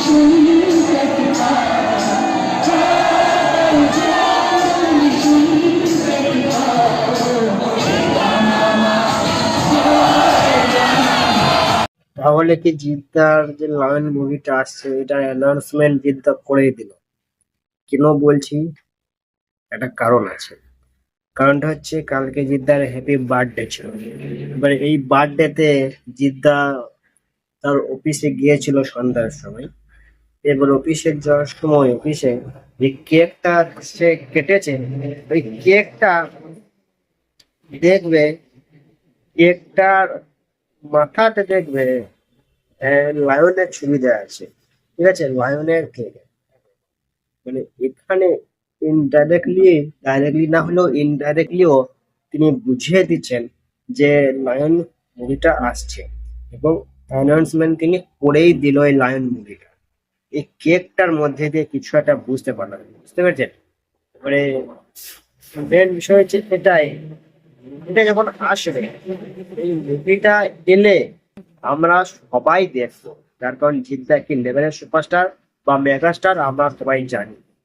তাহলে কি জিদ্দার যে লায়ন মুভিটা আসছে এটার অ্যানাউন্সমেন্ট জিদ্দা করেই দিল? কেন বলছি? একটা কারণ আছে। কারণটা হচ্ছে কালকে জিদ্দার হ্যাপি বার্থডে ছিল। এবার এই বার্থডেতে জিদ্দা তার অফিসে গিয়েছিল সন্ধ্যার সময়। এবার অফিসে যাওয়ার সময় অফিসে যে কেকটা সে কেটেছে, ওই কেকটা দেখবে, কেকটার মাথাতে দেখবে লায়নের ছবি দেওয়া আছে। ঠিক আছে, লায়নের কেক। মানে এখানে ইনডাইরেক্টলি, ডাইরেক্টলি না হলেও ইনডাইরেক্টলিও তিনি বুঝিয়ে দিচ্ছেন যে লায়ন মুভিটা আসছে, এবং অ্যানাউন্সমেন্ট তিনি করেই দিল এই লায়ন মুভিটা। এই কেকটার মধ্যে দিয়ে কিছু একটা বুঝতে পারলাম, বুঝতে পেরেছেন? মানে মেন বিষয় হচ্ছে এটাই, এটা যখন আসবে, এই মুভিটা এলে আমরা সবাই দেখবো। তার কারণ জিদ্দা কি লেভেলের সুপারস্টার বা মেগাস্টার আমরা সবাই জানি।